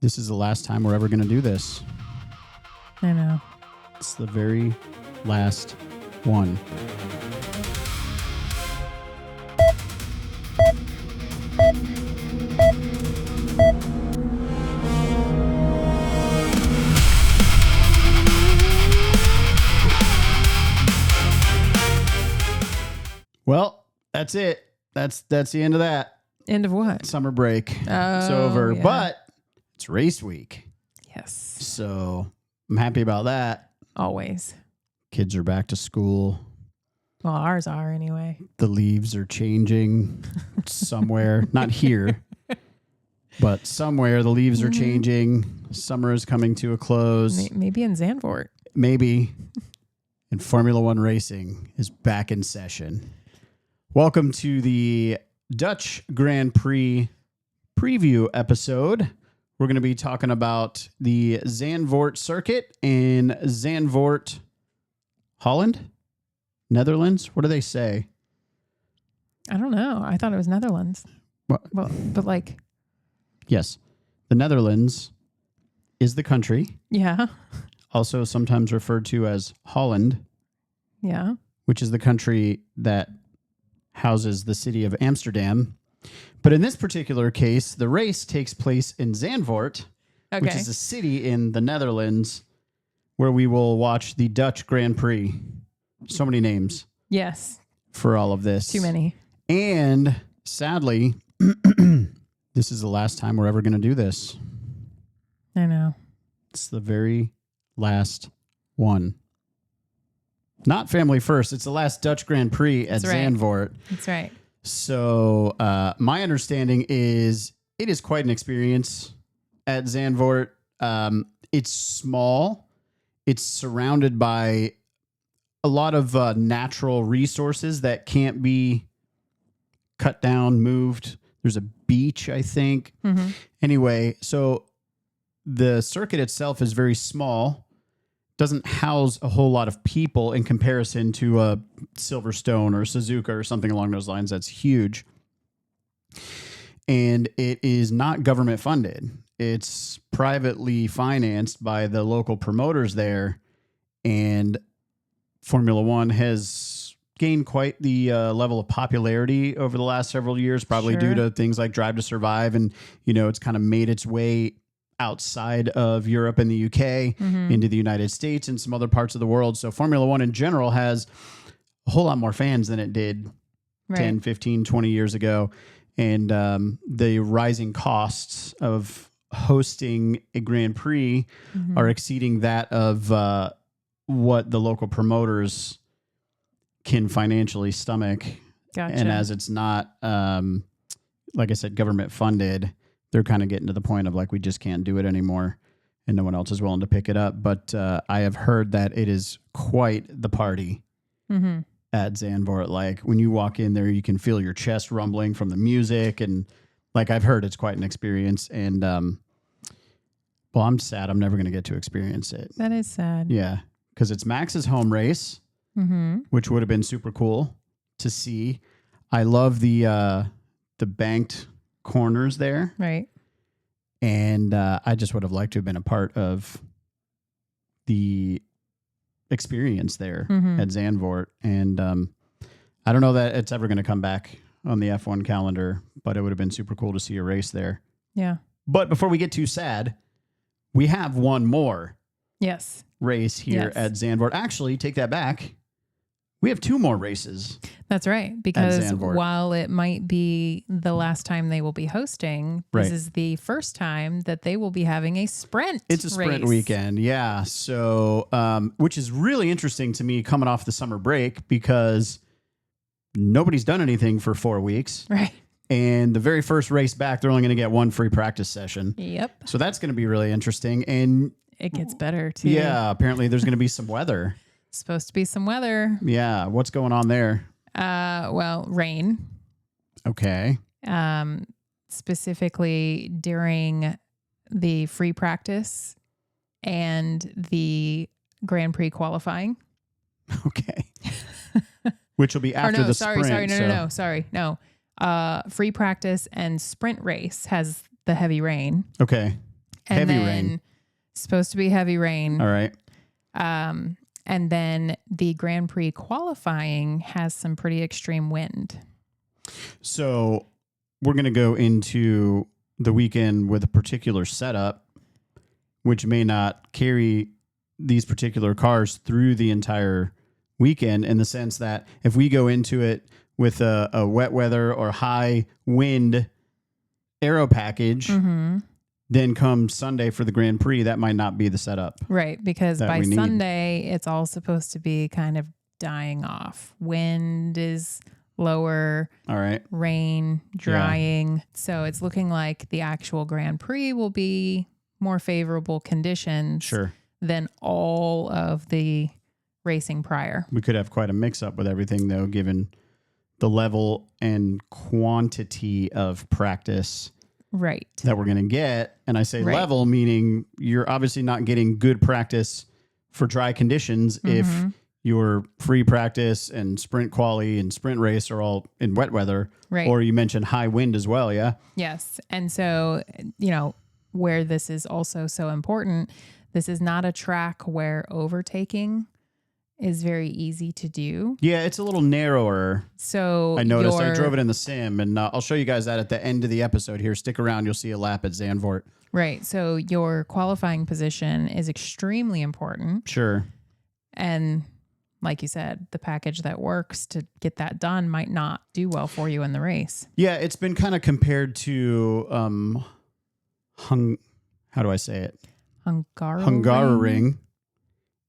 This is the last time we're ever going to do this. I know. It's the very last one. Well, that's it. That's the end of that. End of what? Summer break. Oh, It's over, yeah. but it's race week. Yes. So I'm happy about that. Always. Kids are back to school. Well, ours are anyway. The leaves are changing somewhere. Not here, but somewhere the leaves are changing. Summer is coming to a close. Maybe in Zandvoort. Maybe. And Formula One racing is back in session. Welcome to the Dutch Grand Prix preview episode. We're going to be talking about the Zandvoort circuit in Zandvoort, Holland, Netherlands. What do they say? I don't know. I thought it was Netherlands. What? Well, but like, Yes. The Netherlands is the country, yeah. also sometimes referred to as Holland, Yeah. which is the country that houses the city of Amsterdam. But in this particular case, the race takes place in Zandvoort, Okay. which is a city in the Netherlands, where we will watch the Dutch Grand Prix. So many names Yes. for all of this. Too many. And sadly, this is the last time we're ever going to do this. I know. It's the very last one. Not family first. It's the last Dutch Grand Prix at That's right. Zandvoort. That's right. So my understanding is it is quite an experience at Zandvoort. It's small. It's surrounded by a lot of natural resources that can't be cut down, moved. There's a beach, I think. Mm-hmm. Anyway, so the circuit itself is very small. Doesn't house a whole lot of people in comparison to a Silverstone or Suzuka or something along those lines. That's huge. And it is not government funded. It's privately financed by the local promoters there. And Formula One has gained quite the level of popularity over the last several years, probably Sure. due to things like Drive to Survive. And, you know, it's kind of made its way outside of Europe and the UK into the United States and some other parts of the world. So Formula One in general has a whole lot more fans than it did 10, 15, 20 years ago. And the rising costs of hosting a Grand Prix are exceeding that of what the local promoters can financially stomach. Gotcha. And as it's not, like I said, government funded, they're kind of getting to the point of like, we just can't do it anymore and no one else is willing to pick it up. But I have heard that it is quite the party at Zandvoort. Like when you walk in there, you can feel your chest rumbling from the music. And like, I've heard it's quite an experience. And well, I'm sad I'm never going to get to experience it. That is sad. Yeah. Because it's Max's home race, which would have been super cool to see. I love the banked corners there. Right. And I just would have liked to have been a part of the experience there at Zandvoort. And I don't know that it's ever going to come back on the F1 calendar, but it would have been super cool to see a race there. Yeah. But before we get too sad, we have one more Yes. race here at Zandvoort. Actually, take that back. We have two more races. That's right. Because Zandvoort. while it might be the last time they will be hosting, this is the first time that they will be having a sprint. It's a sprint race. weekend. Yeah. So, which is really interesting to me coming off the summer break because nobody's done anything for 4 weeks. Right. And the very first race back, they're only going to get one free practice session. Yep. So that's going to be really interesting. And It gets better too. yeah, apparently there's going to be some weather. Supposed to be some weather. Yeah. What's going on there? Well, rain. Okay. Specifically during the free practice and the Grand Prix qualifying. Okay. Which will be after the sprint. No. Free practice and sprint race has the heavy rain. Okay. And heavy then rain. Supposed to be heavy rain. All right. And then the Grand Prix qualifying has some pretty extreme wind. So we're going to go into the weekend with a particular setup, which may not carry these particular cars through the entire weekend, in the sense that if we go into it with a wet weather or high wind aero package, then come Sunday for the Grand Prix, that might not be the setup. Right, because by Sunday, it's all supposed to be kind of dying off. Wind is lower. All right. Rain, drying. Yeah. So it's looking like the actual Grand Prix will be more favorable conditions than all of the racing prior. We could have quite a mix-up with everything, though, given the level and quantity of practice that we're going to get. And I say level, meaning you're obviously not getting good practice for dry conditions if your free practice and sprint quali and sprint race are all in wet weather. Right. Or you mentioned high wind as well, yeah? Yes. And so, where this is also so important, this is not a track where overtaking is very easy to do. Yeah, it's a little narrower. So I noticed. I drove it in the sim, and I'll show you guys that at the end of the episode here. Stick around. You'll see a lap at Zandvoort. Right. So your qualifying position is extremely important. Sure. And like you said, the package that works to get that done might not do well for you in the race. Yeah, it's been kind of compared to how do I say it? Hungaroring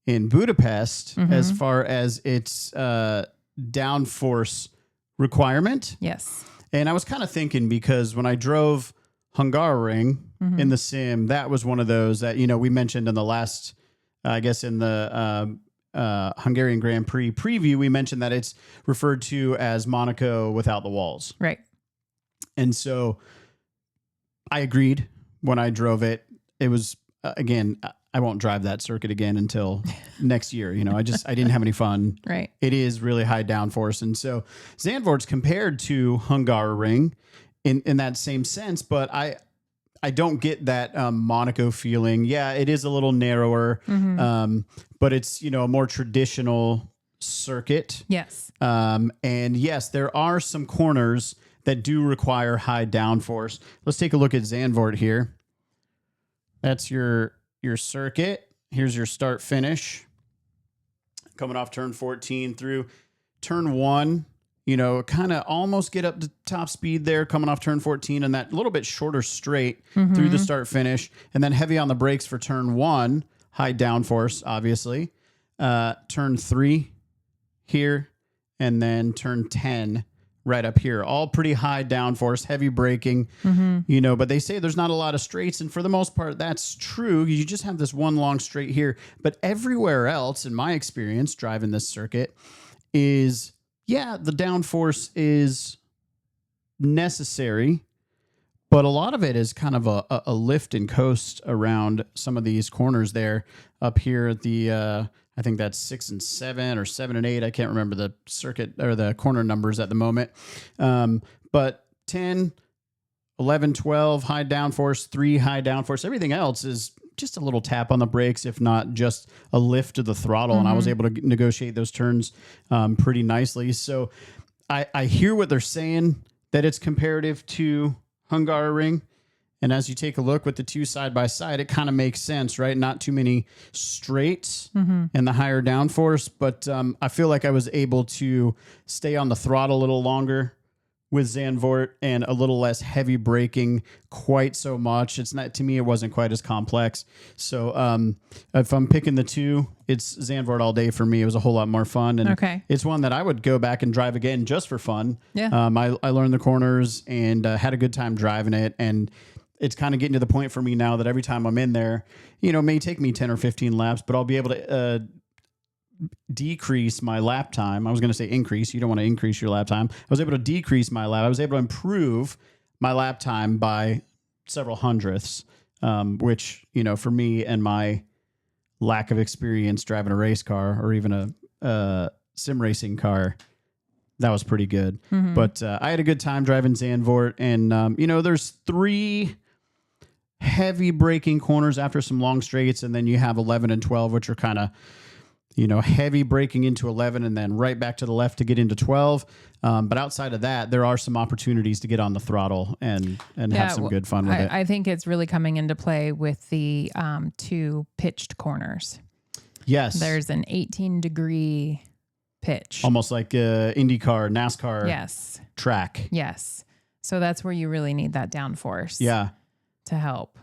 in Budapest, as far as its downforce requirement. Yes. And I was kind of thinking, because when I drove Hungaroring in the sim, that was one of those that, we mentioned in the last, I guess in the Hungarian Grand Prix preview, we mentioned that it's referred to as Monaco without the walls. Right. And so I agreed when I drove it. It was, again, I won't drive that circuit again until next year. I didn't have any fun. Right. It is really high downforce. And so Zandvoort's compared to Hungaroring in that same sense, but I don't get that Monaco feeling. Yeah, it is a little narrower, but it's, a more traditional circuit. Yes. And yes, there are some corners that do require high downforce. Let's take a look at Zandvoort here. That's your circuit. Here's your start finish. Coming off turn 14 through turn 1, kind of almost get up to top speed there, coming off turn 14, and that little bit shorter straight through the start finish, and then heavy on the brakes for turn 1, high downforce, obviously. Turn 3 here, and then turn 10 right up here. All pretty high downforce, heavy braking, but they say there's not a lot of straights. And for the most part, that's true. You just have this one long straight here. But everywhere else, in my experience, driving this circuit is, the downforce is necessary, but a lot of it is kind of a lift and coast around some of these corners there up here at the, I think that's 6 and 7 or 7 and 8. I can't remember the circuit or the corner numbers at the moment. But 10, 11, 12, high downforce, 3 high downforce. Everything else is just a little tap on the brakes, if not just a lift of the throttle. And I was able to negotiate those turns pretty nicely. So I hear what they're saying, that it's comparative to Hungaroring. And as you take a look with the two side by side, it kind of makes sense, right? Not too many straights and the higher downforce, but I feel like I was able to stay on the throttle a little longer with Zandvoort and a little less heavy braking quite so much. It's not, to me, it wasn't quite as complex. So if I'm picking the two, it's Zandvoort all day for me. It was a whole lot more fun. And it's one that I would go back and drive again just for fun. Yeah. I learned the corners and had a good time driving it. And it's kind of getting to the point for me now that every time I'm in there, it may take me 10 or 15 laps, but I'll be able to decrease my lap time. I was going to say increase. You don't want to increase your lap time. I was able to decrease my lap. I was able to improve my lap time by several hundredths, which, for me and my lack of experience driving a race car or even a sim racing car, that was pretty good. But I had a good time driving Zandvoort. And, there's 3 heavy braking corners after some long straights. And then you have 11 and 12, which are kind of, heavy braking into 11 and then right back to the left to get into 12. But outside of that, there are some opportunities to get on the throttle and have some good fun with it. I think it's really coming into play with the 2 pitched corners. Yes. There's an 18-degree pitch. Almost like IndyCar, NASCAR track. Yes. So that's where you really need that downforce to help.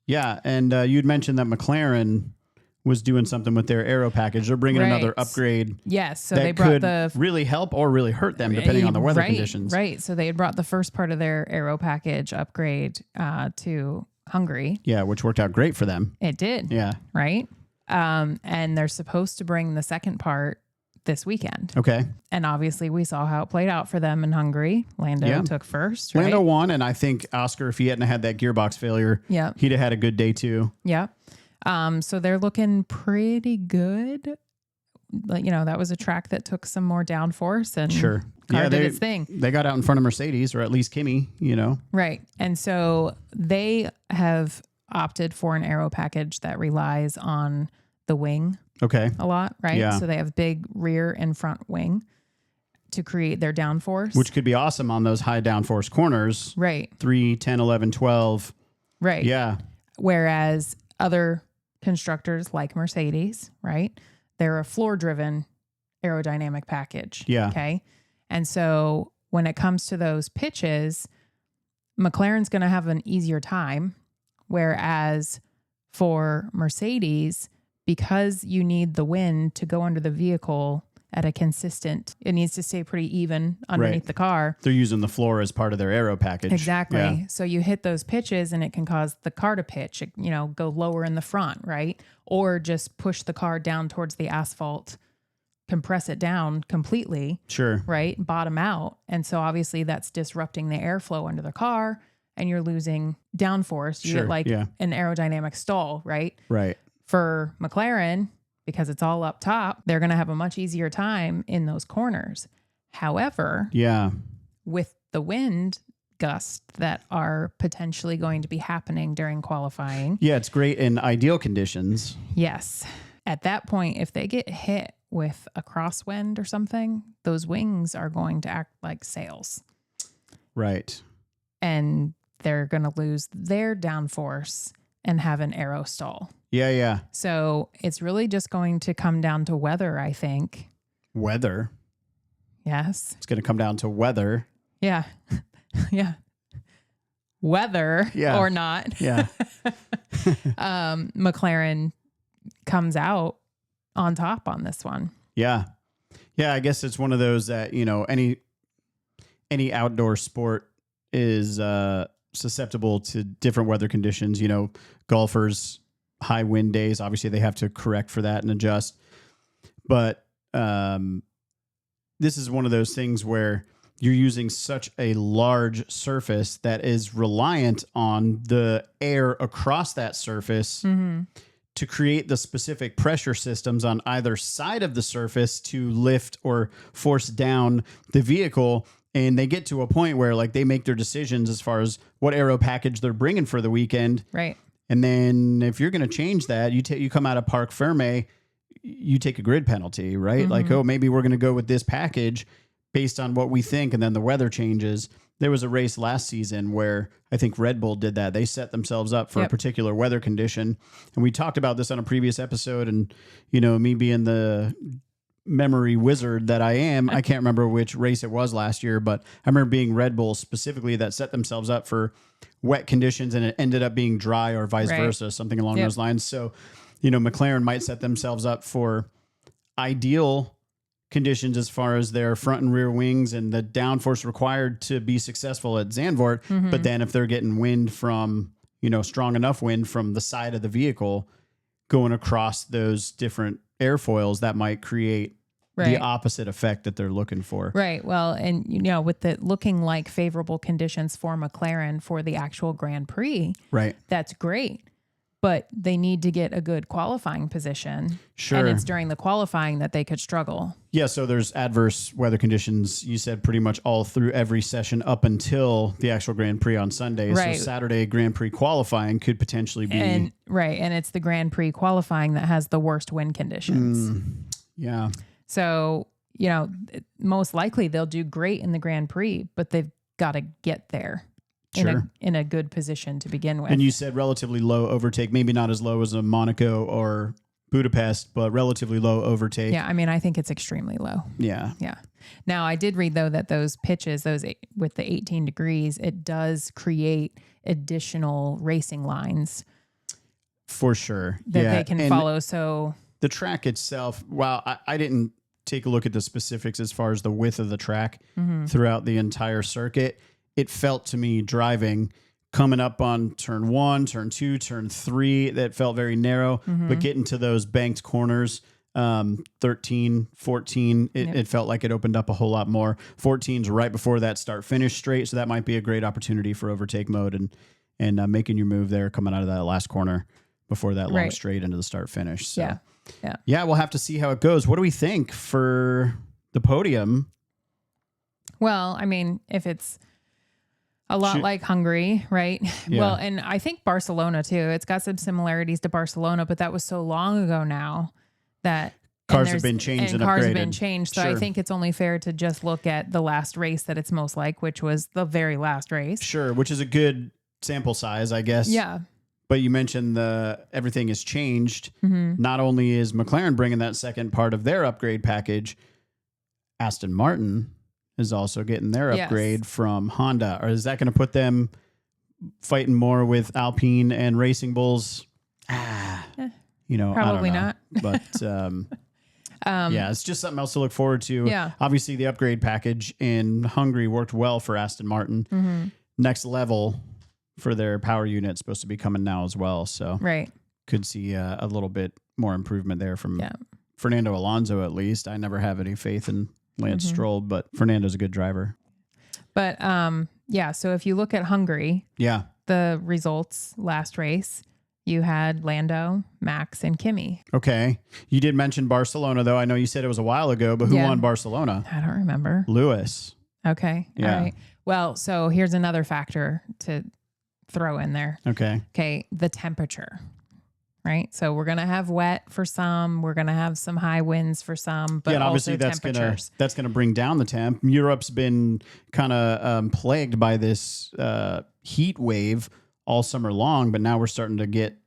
Yeah. And you'd mentioned that McLaren was doing something with their aero package. They're bringing another upgrade. Yes. So that they brought could really help or really hurt them depending on the weather conditions. Right. So they had brought the first part of their aero package upgrade to Hungary. Yeah, which worked out great for them. It did. Yeah. Right. And they're supposed to bring the second part this weekend. Okay. And obviously we saw how it played out for them in Hungary. Lando took first. Right? Lando won, and I think Oscar, if he hadn't had that gearbox failure, he'd have had a good day too. Yeah. So they're looking pretty good. But, that was a track that took some more downforce and did its thing. They got out in front of Mercedes, or at least Kimi, Right. And so they have opted for an aero package that relies on the wing a lot, right? Yeah. So they have big rear and front wing to create their downforce. Which could be awesome on those high downforce corners. Right. 3, 10, 11, 12. Right. Yeah. Whereas other constructors like Mercedes, right? They're a floor-driven aerodynamic package. Yeah. Okay. And so when it comes to those pitches, McLaren's going to have an easier time. Whereas for Mercedes, because you need the wind to go under the vehicle at a consistent, it needs to stay pretty even underneath the car. They're using the floor as part of their aero package. Exactly. Yeah. So you hit those pitches and it can cause the car to pitch, go lower in the front, right? Or just push the car down towards the asphalt, compress it down completely. Sure. Right? Bottom out. And so obviously that's disrupting the airflow under the car and you're losing downforce. You get an aerodynamic stall, right? Right. For McLaren, because it's all up top, they're going to have a much easier time in those corners. However, with the wind gusts that are potentially going to be happening during qualifying. Yeah, it's great in ideal conditions. Yes. At that point, if they get hit with a crosswind or something, those wings are going to act like sails. Right. And they're going to lose their downforce and have an aero stall. Yeah, yeah. So it's really just going to come down to weather, I think. Weather? Yes. It's going to come down to weather. Yeah. Yeah. Whether or not. Yeah. McLaren comes out on top on this one. Yeah. Yeah, I guess it's one of those that, any outdoor sport is susceptible to different weather conditions. Golfers, high wind days, obviously they have to correct for that and adjust. But this is one of those things where you're using such a large surface that is reliant on the air across that surface to create the specific pressure systems on either side of the surface to lift or force down the vehicle. And they get to a point where they make their decisions as far as what aero package they're bringing for the weekend. Right. And then if you're going to change that, you come out of Parc Ferme, you take a grid penalty, right? Maybe we're going to go with this package based on what we think, and then the weather changes. There was a race last season where I think Red Bull did that. They set themselves up for a particular weather condition. And we talked about this on a previous episode, and, me being the memory wizard that I am, I can't remember which race it was last year, but I remember being Red Bull specifically that set themselves up for wet conditions and it ended up being dry or vice versa, something along those lines. So, McLaren might set themselves up for ideal conditions as far as their front and rear wings and the downforce required to be successful at Zandvoort. But then if they're getting wind from, strong enough wind from the side of the vehicle going across those different airfoils, that might create the opposite effect that they're looking for. Right. Well, and with the looking like favorable conditions for McLaren for the actual Grand Prix, right, that's great. but they need to get a good qualifying position. Sure. And it's during the qualifying that they could struggle. Yeah, so there's adverse weather conditions, you said, pretty much all through every session up until the actual Grand Prix on Sunday. Right. So Saturday Grand Prix qualifying could potentially be... And it's the Grand Prix qualifying that has the worst wind conditions. Yeah. So, most likely they'll do great in the Grand Prix, but they've got to get there. Sure. In a good position to begin with. And you said relatively low overtake, maybe not as low as a Monaco or Budapest, but relatively low overtake. Yeah, I mean, I think it's extremely low. Yeah. Yeah. Now, I did read, though, that those pitches, with the 18 degrees, it does create additional racing lines. For sure. That they can follow. So the track itself, wow, I didn't take a look at the specifics as far as the width of the track throughout the entire circuit. It felt to me driving coming up on turn 1, turn 2, turn 3, that felt very narrow, but getting to those banked corners, 13, 14, it felt like it opened up a whole lot more. 14's right before that start finish straight. So that might be a great opportunity for overtake mode and making your move there coming out of that last corner before that long straight into the start finish. So yeah, we'll have to see how it goes. What do we think for the podium? Well, I mean, if it's a lot like Hungary, right? Yeah. Well, and I think Barcelona too. It's got some similarities to Barcelona, but that was so long ago now that cars have been changed and cars upgraded. have been changed. So I think it's only fair to just look at the last race that it's most like, which was the very last race. Sure, which is a good sample size, I guess. Yeah. But you mentioned everything has changed. Not only is McLaren bringing that second part of their upgrade package, Aston Martin is also getting their upgrade from Honda. Or is that going to put them fighting more with Alpine and Racing Bulls? Probably I don't know. not. But it's just something else to look forward to. Yeah. Obviously, the upgrade package in Hungary worked well for Aston Martin. Next level for their power unit supposed to be coming now as well. So could see a little bit more improvement there from Fernando Alonso, at least. I never have any faith in Lance Stroll, but Fernando's a good driver. But so if you look at Hungary, the results last race, you had Lando, Max, and Kimi. Okay. You did mention Barcelona, though. I know you said it was a while ago, but who won Barcelona? I don't remember. Lewis. Okay. Yeah. All right. Well, so here's another factor to throw in there. Okay. The temperature. Right. So we're going to have wet for some. We're going to have some high winds for some, but and obviously also that's temperatures. That's going to bring down the temp. Europe's been kind of plagued by this heat wave all summer long, but now we're starting to get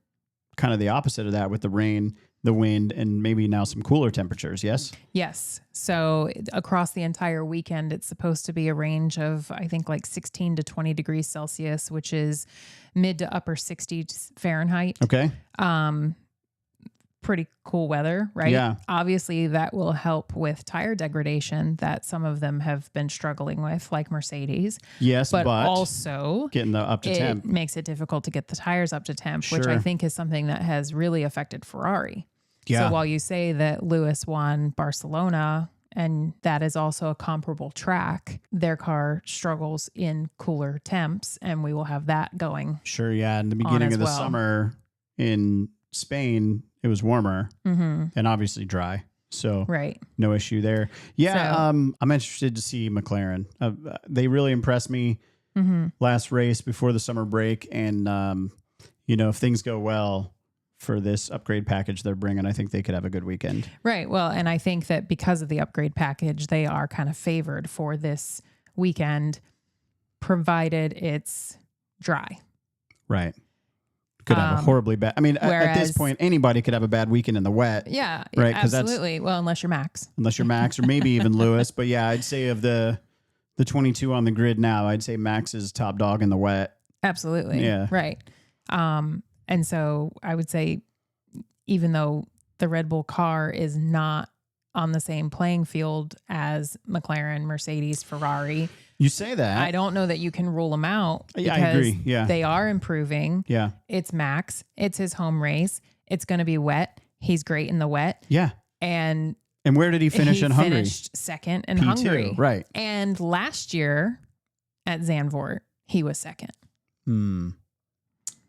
kind of the opposite of that with the rain, the wind, and maybe now some cooler temperatures. Yes. Yes. So across the entire weekend, it's supposed to be a range of, I think, like 16 to 20 degrees Celsius, which is mid to upper 60s Fahrenheit. Okay. Pretty cool weather, right? Yeah. Obviously, that will help with tire degradation that some of them have been struggling with, like Mercedes. Yes, but also getting the up to temp makes it difficult to get the tires up to temp, which I think is something that has really affected Ferrari. Yeah. So while you say that Lewis won Barcelona, and that is also a comparable track, their car struggles in cooler temps, and we will have that going. Sure, yeah. In the beginning of the summer in Spain, it was warmer and obviously dry. So no issue there. Yeah, I'm interested to see McLaren. They really impressed me last race before the summer break. And, if things go well for this upgrade package they're bringing, I think they could have a good weekend. Right. Well, and I think that because of the upgrade package, they are kind of favored for this weekend, provided it's dry. Right. Could have a horribly bad. I mean, at this point, anybody could have a bad weekend in the wet. Yeah, right. Absolutely. Well, unless you're Max. Or maybe even Lewis. But yeah, I'd say of the 22 on the grid now, I'd say Max is top dog in the wet. Absolutely. Yeah. Right. And so I would say, even though the Red Bull car is not on the same playing field as McLaren, Mercedes, Ferrari. You say that. I don't know that you can rule them out. Yeah, I agree. Yeah. They are improving. Yeah. It's Max. It's his home race. It's going to be wet. He's great in the wet. Yeah. And where did he finish in Hungary? He finished second in P2, Hungary. Right. And last year at Zandvoort, he was second.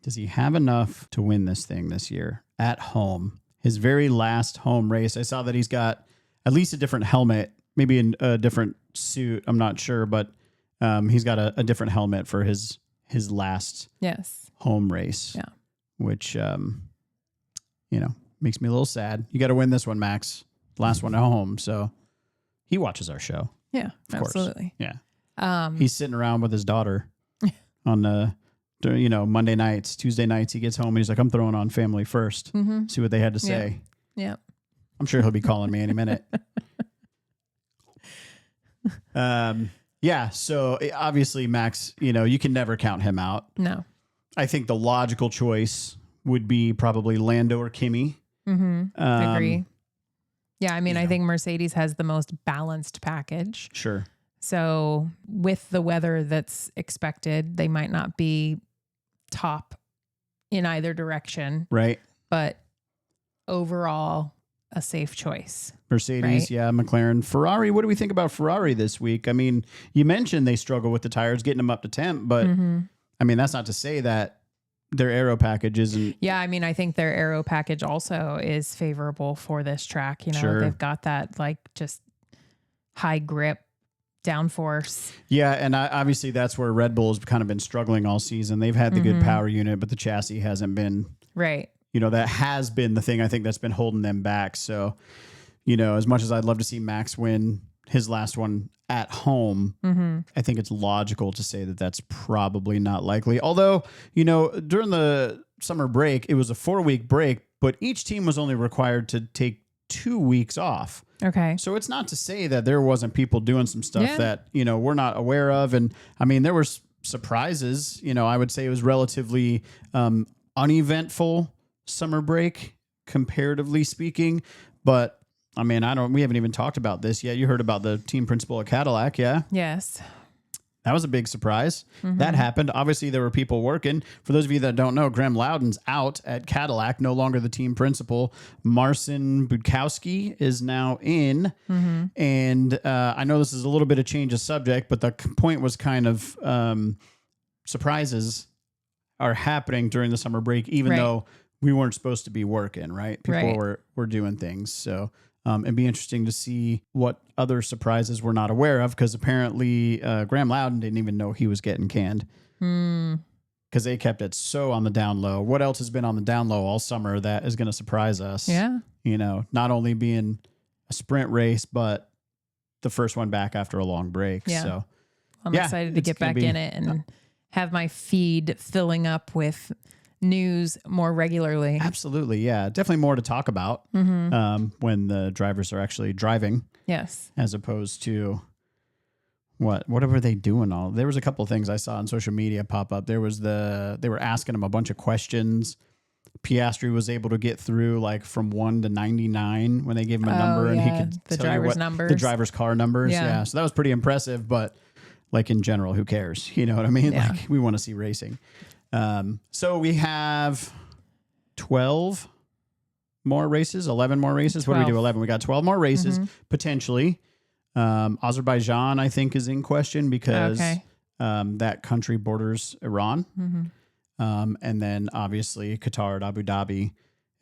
Does he have enough to win this thing this year at home? His very last home race. I saw that he's got at least a different helmet, maybe in a different suit. I'm not sure, but he's got a different helmet for his last home race. Yeah. Which, makes me a little sad. You got to win this one, Max. Last one at home. So he watches our show. Yeah, of course. Absolutely. Yeah. He's sitting around with his daughter on Monday nights, Tuesday nights. He gets home and he's like, I'm throwing on Family First. See what they had to say. Yeah. I'm sure he'll be calling me any minute. So obviously, Max, you can never count him out. No. I think the logical choice would be probably Lando or Kimi. Agree. Yeah, I think Mercedes has the most balanced package. Sure. So with the weather that's expected, they might not be top in either direction. Right. But overall, a safe choice. Mercedes, right? McLaren. Ferrari, what do we think about Ferrari this week? You mentioned they struggle with the tires, getting them up to temp, but that's not to say that their aero package isn't. Yeah, I think their aero package also is favorable for this track. Sure. They've got that just high grip downforce. Yeah, and obviously that's where Red Bull has kind of been struggling all season. They've had the good power unit, but the chassis hasn't been. Right. That has been the thing I think that's been holding them back. So, as much as I'd love to see Max win his last one at home, I think it's logical to say that that's probably not likely. Although, during the summer break, it was a 4-week break, but each team was only required to take 2 weeks off. Okay. So it's not to say that there wasn't people doing some stuff that, we're not aware of. And there were surprises. I would say it was relatively uneventful summer break, comparatively speaking. But we haven't even talked about this yet. You heard about the team principal at Cadillac, yeah? Yes. That was a big surprise. That happened. Obviously, there were people working. For those of you that don't know, Graham Loudon's out at Cadillac, no longer the team principal. Marcin Budkowski is now in. And I know this is a little bit of change of subject, but the point was kind of surprises are happening during the summer break, even though we weren't supposed to be working, right? People were doing things. So it'd be interesting to see what other surprises we're not aware of, because apparently Graham Loudon didn't even know he was getting canned because they kept it so on the down low. What else has been on the down low all summer that is going to surprise us? Yeah. Not only being a sprint race, but the first one back after a long break. Yeah. So I'm excited to get back in it and have my feed filling up with news more regularly. Absolutely. Yeah. Definitely more to talk about when the drivers are actually driving. Yes. As opposed to whatever they doing all. There was a couple of things I saw on social media pop up. They were asking him a bunch of questions. Piastri was able to get through from 1 to 99 when they gave him a number and he could the tell driver's you numbers. The driver's car numbers. Yeah. So that was pretty impressive, but in general, who cares? You know what I mean? Yeah. We want to see racing. So we have 12 more races, 11 more races. 12. What do we do? 11. We got 12 more races potentially. Azerbaijan, I think, is in question because that country borders Iran. And then obviously Qatar at Abu Dhabi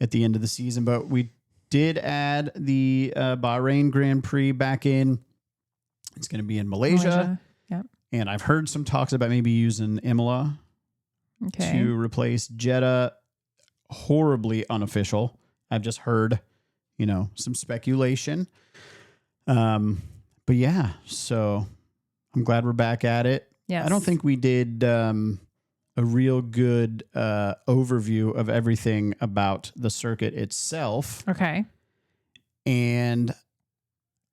at the end of the season. But we did add the Bahrain Grand Prix back in. It's going to be in Malaysia. Yep. And I've heard some talks about maybe using Imola to replace Jeddah. Horribly unofficial. I've just heard, some speculation. But yeah, so I'm glad we're back at it. Yes. I don't think we did a real good overview of everything about the circuit itself. Okay. And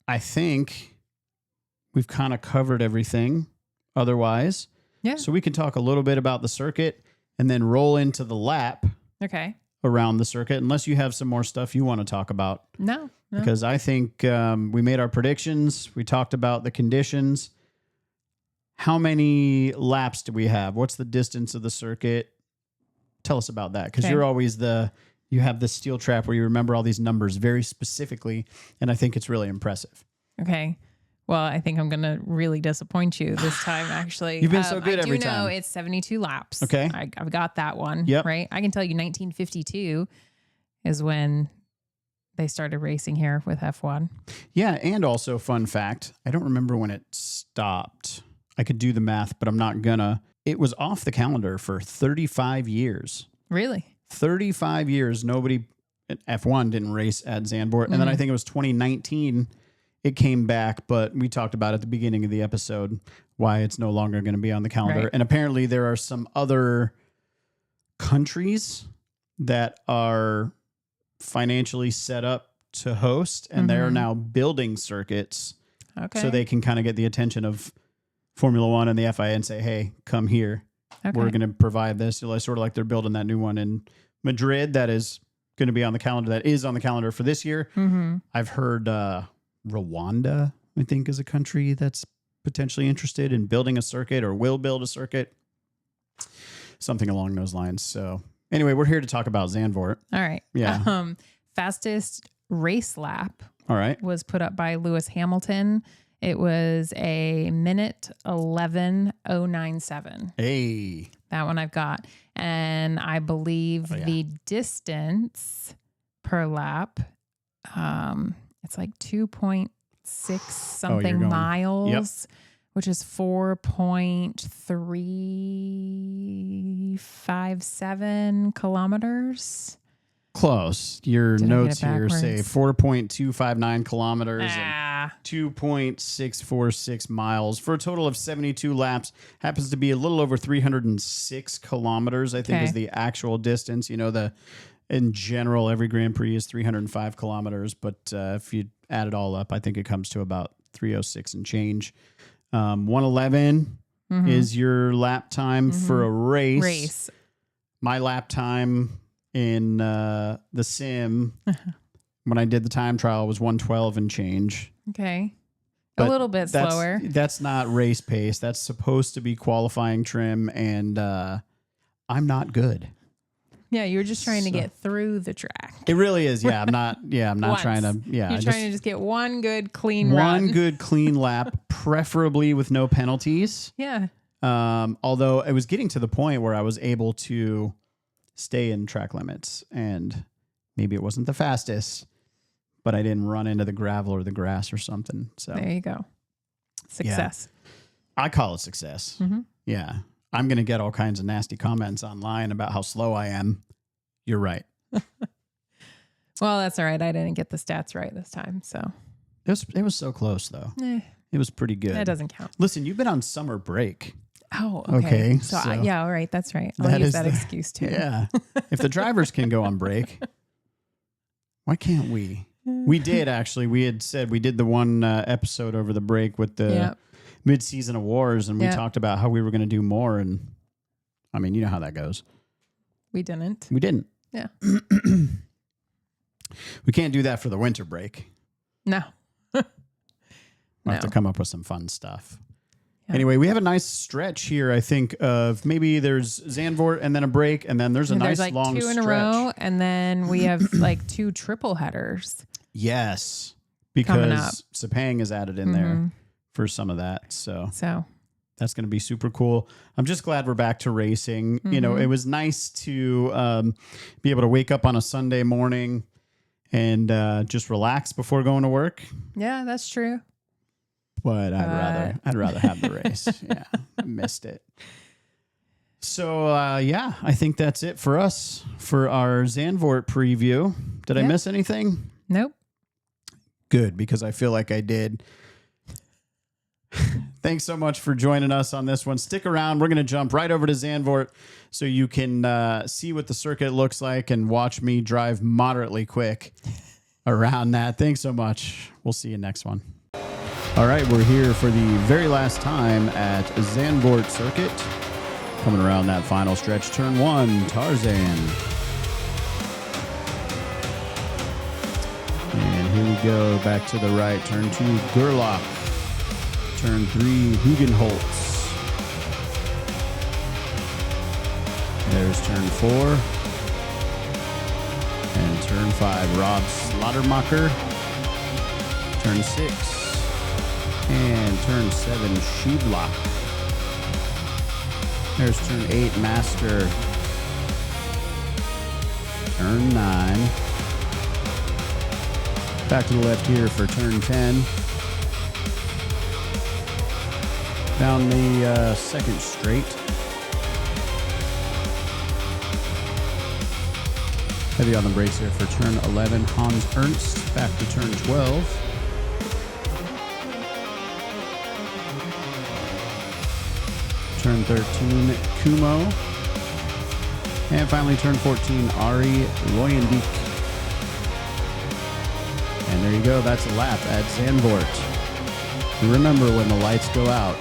I think we've kind of covered everything otherwise. Yeah. So we can talk a little bit about the circuit and then roll into the lap around the circuit, unless you have some more stuff you want to talk about. No. Because I think we made our predictions. We talked about the conditions. How many laps do we have? What's the distance of the circuit? Tell us about that, because you're always you have this steel trap where you remember all these numbers very specifically, and I think it's really impressive. Okay. Well, I think I'm going to really disappoint you this time, actually. You've been so good every time. I do know it's 72 laps. Okay. I've got that one. Yep. Right? I can tell you 1952 is when they started racing here with F1. Yeah, and also fun fact, I don't remember when it stopped. I could do the math, but I'm not gonna. It was off the calendar for 35 years. Really? 35 years, nobody at F1 didn't race at Zandvoort. And then I think it was 2019, it came back, but we talked about at the beginning of the episode why it's no longer going to be on the calendar. Right. And apparently there are some other countries that are financially set up to host, and they're now building circuits so they can kind of get the attention of Formula One and the FIA and say, hey, come here. Okay. We're going to provide this. Sort of like they're building that new one in Madrid that is going to be on the calendar, that is on the calendar for this year. I've heard Rwanda, I think, is a country that's potentially interested in building a circuit or will build a circuit. Something along those lines. So anyway, we're here to talk about Zandvoort. All right. Yeah. Fastest race lap All right. was put up by Lewis Hamilton. It was a minute 11:097. Hey. That one I've got. And I believe the distance per lap, it's like 2.6 something miles, which is 4.357 kilometers. Close. Your notes here say 4.259 kilometers and 2.646 miles for a total of 72 laps. Happens to be a little over 306 kilometers, I think, is the actual distance. You know, in general, every Grand Prix is 305 kilometers, but if you add it all up, I think it comes to about 306 and change. 111 is your lap time for a race. My lap time in the sim when I did the time trial was 112 and change. Okay. But a little bit slower. That's not race pace. That's supposed to be qualifying trim, and I'm not good. Yeah, you were just trying to get through the track. It really is. Yeah, I'm not trying to. Yeah, you're trying to just get one good clean run. One good clean lap, preferably with no penalties. Yeah. Although it was getting to the point where I was able to stay in track limits, and maybe it wasn't the fastest, but I didn't run into the gravel or the grass or something. So there you go. Success. Yeah. I call it success. Yeah. I'm going to get all kinds of nasty comments online about how slow I am. You're right. Well, that's all right. I didn't get the stats right this time. So it was so close though. It was pretty good. That doesn't count. Listen, you've been on summer break. Oh, okay. So all right. That's right. I'll use that excuse too. Yeah. If the drivers can go on break, why can't we? We did actually. We had said we did the one episode over the break with the mid-season awards, and we talked about how we were going to do more. And I mean, you know how that goes. We didn't. We didn't. Yeah. We can't do that for the winter break. No. We'll have to come up with some fun stuff. Yeah. Anyway, we have a nice stretch here, I think, of maybe there's Zandvoort and then a break, and then there's a nice like long two in stretch. a row, and then we have like 2 triple headers. Yes, because Sepang is added in there for some of that. So that's going to be super cool. I'm just glad we're back to racing. You know, it was nice to be able to wake up on a Sunday morning and just relax before going to work. Yeah, that's true. But I'd rather have the race. Yeah, I missed it. So I think that's it for us for our Zandvoort preview. Did I miss anything? Nope. Good, because I feel like I did. Thanks so much for joining us on this one. Stick around. We're going to jump right over to Zandvoort so you can see what the circuit looks like and watch me drive moderately quick around that. Thanks so much. We'll see you next one. All right, we're here for the very last time at Zandvoort Circuit. Coming around that final stretch, turn 1, Tarzan. And here we go, back to the right, turn 2, Gerlach. Turn 3, Hugenholtz. There's turn 4. And turn 5, Rob Slaughtermacher. Turn 6. And turn 7, Shibla. There's turn 8, Master. Turn 9. Back to the left here for turn 10. Down the second straight. Heavy on the brakes here for turn 11, Hans Ernst. Back to turn 12. Turn 13, Kumo. And finally turn 14, Ari Loyendik. And there you go, that's a lap at Zandvoort. Remember, when the lights go out,